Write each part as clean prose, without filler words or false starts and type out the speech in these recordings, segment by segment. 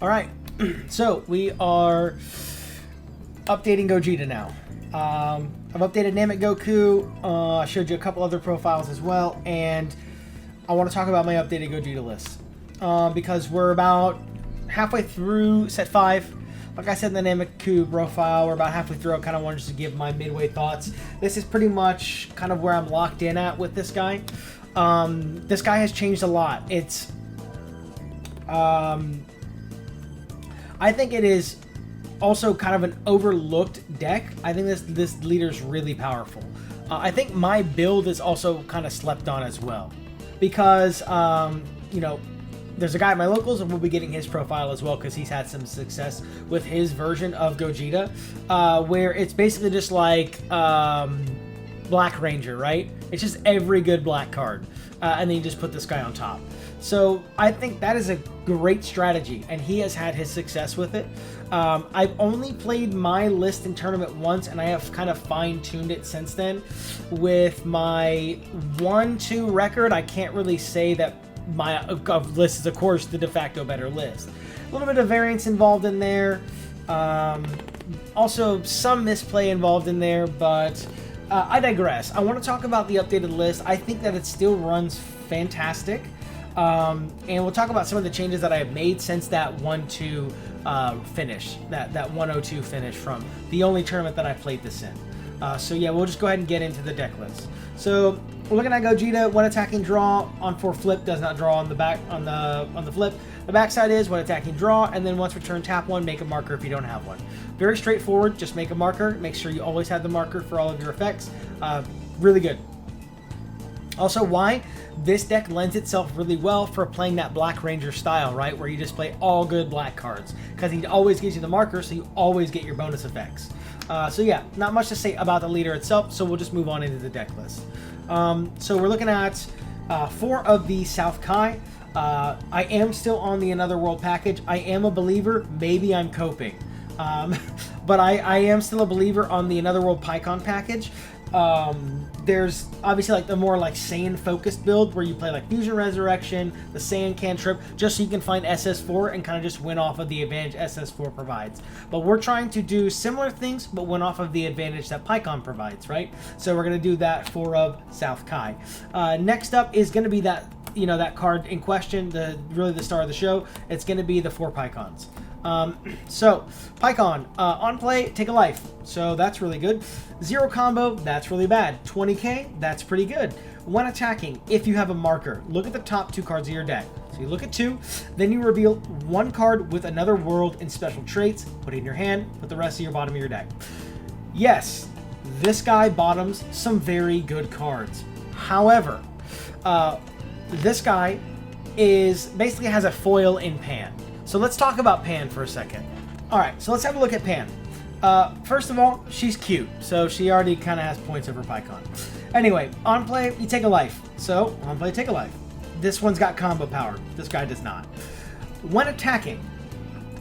All right, so we are updating Gogeta now. I've updated Namek Goku. I showed you a couple other profiles as well, and I want to talk about my updated Gogeta list because we're about halfway through set 5. Like I said in the Namek Goku profile, we're about halfway through. I kind of wanted to give my midway thoughts. This is pretty much kind of where I'm locked in at with this guy. This guy has changed a lot. It's I think it is also kind of an overlooked deck. I think this leader is really powerful. I think my build is also kind of slept on as well, because you know, there's a guy at my locals, and we'll be getting his profile as well because he's had some success with his version of Gogeta, where it's basically just like Black Ranger, right? It's just every good black card, and then you just put this guy on top. So I think that is a great strategy, and he has had his success with it. I've only played my list in tournament once, and I have kind of fine-tuned it since then. With my 1-2 record, I can't really say that my list is, of course, the de facto better list. A little bit of variance involved in there. Also, some misplay involved in there, but I digress. I want to talk about the updated list. I think that it still runs fantastic. And we'll talk about some of the changes that I have made since that 1-2 finish, that 102 finish from the only tournament that I played this in. So yeah, we'll just go ahead and get into the deck list. So we're looking at Gogeta. One attacking draw on 4 flip, does not draw on the back on the flip. The backside is one attacking draw, and then once return, tap 1, make a marker if you don't have one. Very straightforward. Just make a marker. Make sure you always have the marker for all of your effects. Really good. Also, why? This deck lends itself really well for playing that Black Ranger style, right? Where you just play all good black cards. Because he always gives you the marker, so you always get your bonus effects. So yeah, not much to say about the leader itself, so we'll just move on into the deck list. So we're looking at 4 of the South Kai. I am still on the Another World package. I am a believer. Maybe I'm coping. But I am still a believer on the Another World Pycon package. There's obviously like the more like Saiyan focused build where you play like Fusion Resurrection, the Saiyan cantrip, just so you can find SS4 and kind of just win off of the advantage SS4 provides. But we're trying to do similar things, but win off of the advantage that Pycon provides, right? So we're going to do that for of South Kai. Next up is going to be that, you know, that card in question, really the star of the show. It's going to be the 4 Pycons. So, Pycon, on play, take a life. So that's really good. 0 combo, that's really bad. 20k, that's pretty good. When attacking, if you have a marker, look at the top 2 cards of your deck. So you look at 2, then you reveal 1 card with Another World and special traits, put it in your hand, put the rest of your bottom of your deck. Yes, this guy bottoms some very good cards. However, this guy basically has a foil in Pan. So let's talk about Pan for a second. All right, so let's have a look at Pan. First of all, she's cute, so she already kind of has points over Pycon. Anyway, on play, you take a life. So, on play, take a life. This one's got combo power. This guy does not. When attacking,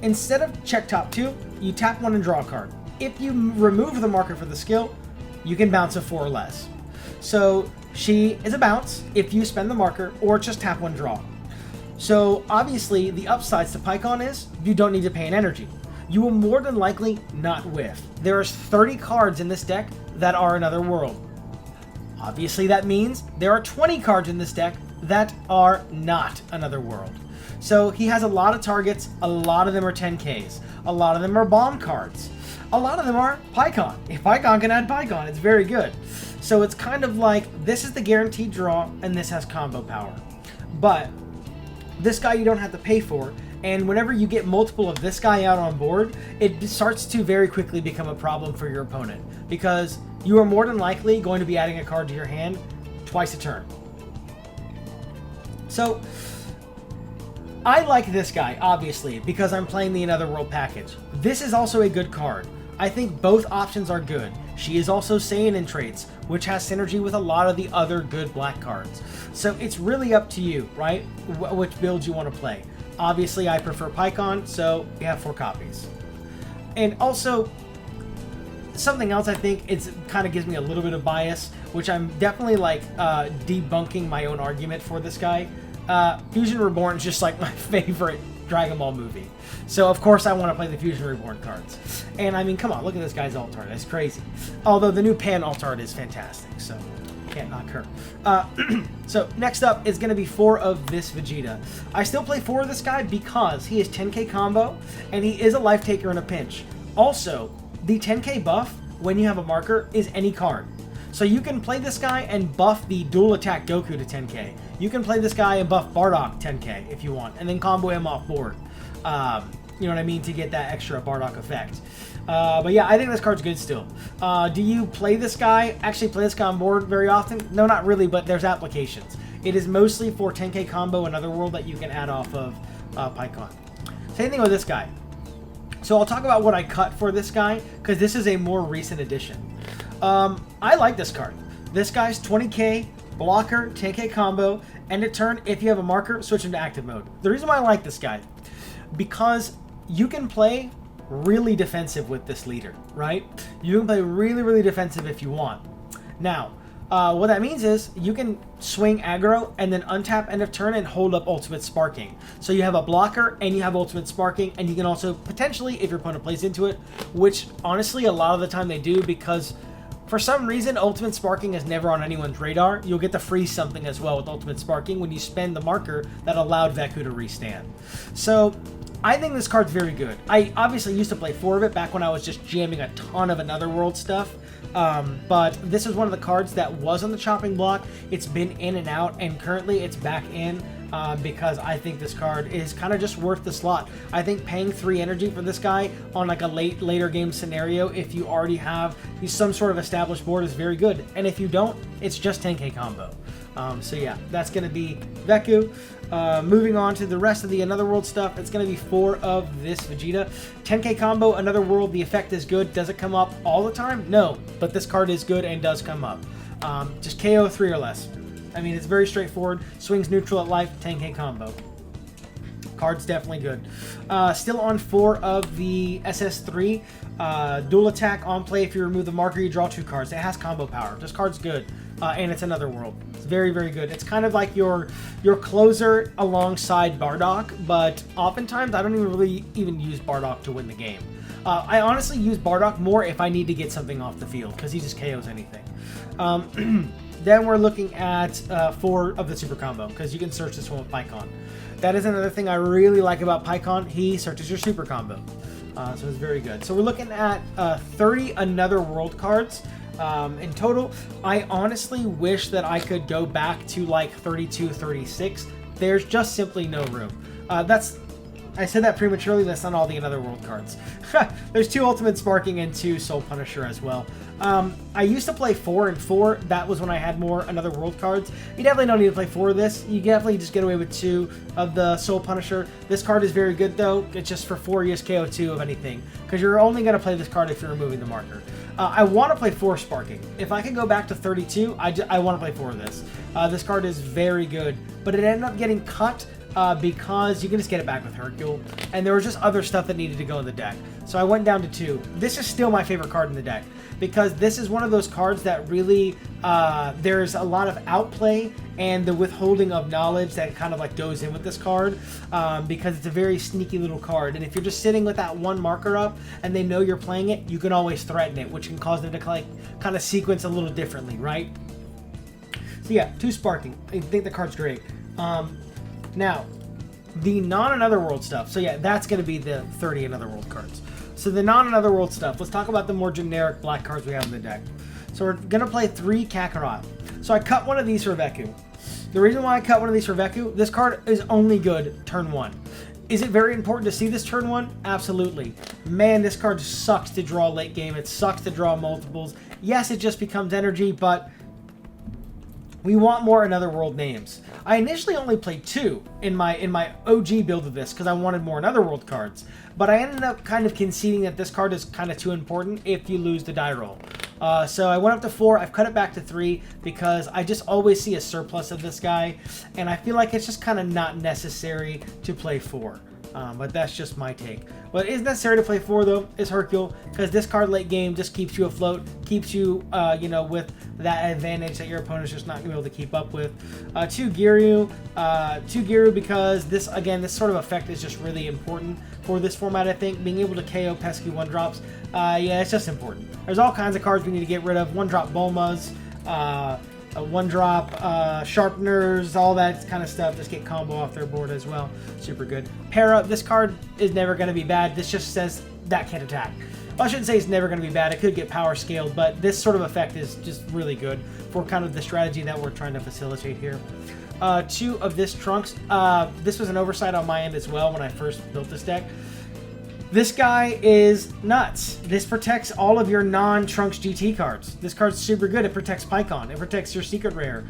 instead of check top 2, you tap 1 and draw a card. If you remove the marker for the skill, you can bounce a 4 or less. So, she is a bounce if you spend the marker, or just tap 1, draw. So, obviously, the upsides to Pycon is you don't need to pay an energy. You will more than likely not whiff. There's 30 cards in this deck that are Another World. Obviously, that means there are 20 cards in this deck that are not Another World. So, he has a lot of targets. A lot of them are 10Ks. A lot of them are bomb cards. A lot of them are Pycon. If Pycon can add Pycon, it's very good. So, it's kind of like this is the guaranteed draw, and this has combo power. But this guy you don't have to pay for, and whenever you get multiple of this guy out on board, it starts to very quickly become a problem for your opponent, because you are more than likely going to be adding a card to your hand twice a turn. So, I like this guy, obviously, because I'm playing the Another World package. This is also a good card. I think both options are good. She is also Saiyan in traits, which has synergy with a lot of the other good black cards. So it's really up to you, right? Which builds you want to play. Obviously, I prefer Pycon, so we have 4 copies. And also, something else I think it's kind of gives me a little bit of bias, which I'm definitely like debunking my own argument for this guy. Fusion Reborn is just like my favorite Dragon Ball movie. So, of course, I want to play the Fusion Reborn cards. And, I mean, come on, look at this guy's alt art. That's crazy. Although the new Pan alt art is fantastic, so can't knock her. So, next up is going to be 4 of this Vegeta. I still play 4 of this guy because he is 10k combo, and he is a life taker in a pinch. Also, the 10k buff, when you have a marker, is any card. So you can play this guy and buff the dual attack Goku to 10k. You can play this guy and buff Bardock 10k if you want, and then combo him off board. You know what I mean, to get that extra Bardock effect. But yeah, I think this card's good still. Do you play this guy, actually play this guy on board very often? No, not really, but there's applications. It is mostly for 10k combo and Otherworld that you can add off of PyCon. Same thing with this guy. So I'll talk about what I cut for this guy, because this is a more recent addition. I like this card. This guy's 20k, blocker, 10k combo, end of turn, if you have a marker, switch into active mode. The reason why I like this guy, because you can play really defensive with this leader, right? You can play really, really defensive if you want. Now, what that means is you can swing aggro and then untap end of turn and hold up ultimate sparking. So you have a blocker and you have ultimate sparking, and you can also potentially, if your opponent plays into it, which honestly a lot of the time they do, because for some reason ultimate sparking is never on anyone's radar. You'll get to freeze something as well with ultimate sparking when you spend the marker that allowed Veku to restand. So I think this card's very good. I obviously used to play 4 of it back when I was just jamming a ton of Another World stuff. But this is one of the cards that was on the chopping block. It's been in and out, and currently it's back in because I think this card is kind of just worth the slot. I think paying 3 energy for this guy on like a later game scenario, if you already have some sort of established board, is very good. And if you don't, it's just 10k combo. So yeah, that's going to be Veku. Moving on to the rest of the Another World stuff, it's going to be 4 of this Vegeta. 10k combo, Another World, the effect is good. Does it come up all the time? No, but this card is good and does come up. Just KO 3 or less. I mean, it's very straightforward. Swings neutral at life, 10k combo. Card's definitely good. Still on 4 of the SS3. Dual attack on play. If you remove the marker, you draw 2 cards. It has combo power. This card's good. And it's Another World. It's very, very good. It's kind of like your closer alongside Bardock, but oftentimes I don't really use Bardock to win the game. I honestly use Bardock more if I need to get something off the field, because he just KOs anything. Then we're looking at 4 of the super combo, because you can search this one with PyCon. That is another thing I really like about PyCon. He searches your super combo. So it's very good. So we're looking at 30 Another World cards. In total. I honestly wish that I could go back to like 32, 36. There's just simply no room. I said that prematurely. That's not all the Another World cards. There's 2 Ultimate Sparking and 2 Soul Punisher as well. I used to play 4 and 4. That was when I had more Another World cards. You definitely don't need to play 4 of this. You definitely just get away with 2 of the Soul Punisher. This card is very good though. It's just for 4 years KO 2 of anything, because you're only going to play this card if you're removing the marker. I want to play 4 Sparking. If I can go back to 32, I want to play 4 of this. This card is very good, but it ended up getting cut because you can just get it back with Hercule, and there was just other stuff that needed to go in the deck. So I went down to 2. This is still my favorite card in the deck, because this is one of those cards that really, there's a lot of outplay and the withholding of knowledge that kind of like goes in with this card, because it's a very sneaky little card. And if you're just sitting with that 1 marker up and they know you're playing it, you can always threaten it, which can cause them to like kind of sequence a little differently, right? So yeah, 2 Sparking. I think the card's great. Now, the non-Another World stuff. So yeah, that's going to be the 30 Another World cards. So the non-Another World stuff, let's talk about the more generic black cards we have in the deck. So we're going to play 3 Kakarot. So I cut one of these for Veku. The reason why I cut one of these for Veku, this card is only good turn 1. Is it very important to see this turn 1? Absolutely. Man, this card sucks to draw late game. It sucks to draw multiples. Yes, it just becomes energy, but we want more Another World names. I initially only played 2 in my OG build of this because I wanted more Another World cards, but I ended up kind of conceding that this card is kind of too important if you lose the die roll. So I went up to 4. I've cut it back to 3 because I just always see a surplus of this guy, and I feel like it's just kind of not necessary to play 4. But that's just my take. What is necessary to play 4 though is Hercule, because this card late game just keeps you afloat, keeps you with that advantage that your opponent's just not going to be able to keep up with. 2 Giru because this sort of effect is just really important for this format. I think being able to KO pesky 1-drops, yeah, it's just important. There's all kinds of cards we need to get rid of. 1-drop Bulmas, 1-drop sharpeners, all that kind of stuff. Just get combo off their board as well. Super good. Pair up. This card is never going to be bad. This just says that can't attack. Well, I shouldn't say it's never going to be bad. It could get power scaled, but this sort of effect is just really good for kind of the strategy that we're trying to facilitate here. 2 of this Trunks. This was an oversight on my end as well when I first built this deck. This guy is nuts. This protects all of your non-Trunks GT cards. This card's super good. It protects Pycon. It protects your secret rare.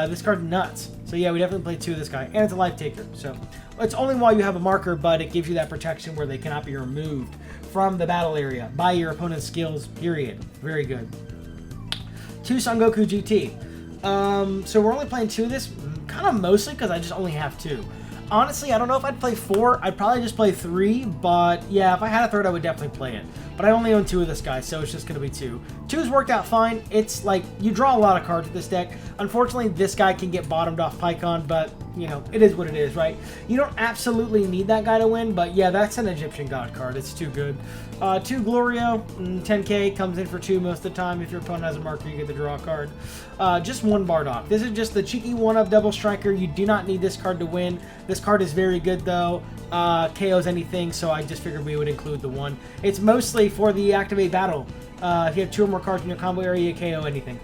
This card's nuts. So yeah, we definitely play 2 of this guy. And it's a life taker. So it's only while you have a marker, but it gives you that protection where they cannot be removed from the battle area by your opponent's skills, period. Very good. 2 Son Goku GT. So we're only playing 2 of this, kind of mostly because I just only have 2. Honestly, I don't know if I'd play 4. I'd probably just play 3, but yeah, if I had a third, I would definitely play it. But I only own 2 of this guy, so it's just going to be 2. 2's worked out fine. It's like, you draw a lot of cards with this deck. Unfortunately, this guy can get bottomed off Pycon, but, it is what it is, right? You don't absolutely need that guy to win, but yeah, that's an Egyptian God card. It's too good. 2 Glorio, 10k, comes in for 2 most of the time. If your opponent has a marker, you get the draw card. Just 1 Bardock. This is just the cheeky 1-up double striker. You do not need this card to win. This card is very good, though. KOs anything, so I just figured we would include the 1. It's mostly for the activate battle. If you have 2 or more cards in your combo area, you KO anything.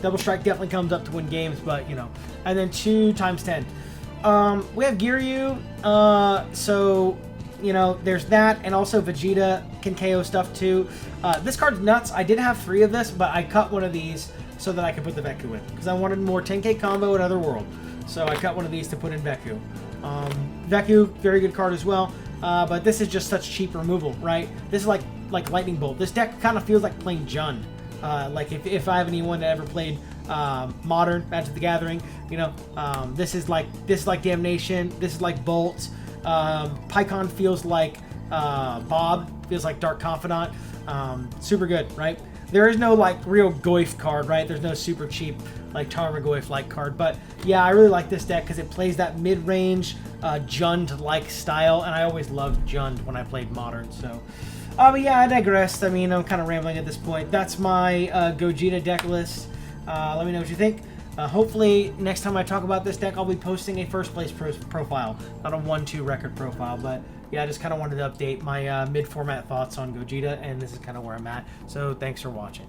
Double strike definitely comes up to win games, but and then 2 times 10. We have Giryu, so there's that, and also Vegeta can KO stuff too. This card's nuts. I did have 3 of this, but I cut one of these so that I could put the Veku in, because I wanted more 10k combo in Other World. So I cut one of these to put in Veku. Veku, very good card as well, but this is just such cheap removal, right? This is like Lightning Bolt. This deck kind of feels like playing Jund. Like if I have anyone that ever played Modern Magic the Gathering, this is like Damnation. This is like Bolt. Pycon feels like Bob. Feels like Dark Confidant. Super good, right? There is no real Goif card, right? There's no super cheap Tarmogoyf-like card, but yeah, I really like this deck because it plays that mid-range Jund-like style, and I always loved Jund when I played Modern. So, but yeah, I digressed. I mean, I'm kind of rambling at this point. That's my Gogeta deck list. Let me know what you think. Hopefully, next time I talk about this deck, I'll be posting a first place profile, not a 1-2 record profile, but yeah, I just kind of wanted to update my mid-format thoughts on Gogeta, and this is kind of where I'm at. So thanks for watching.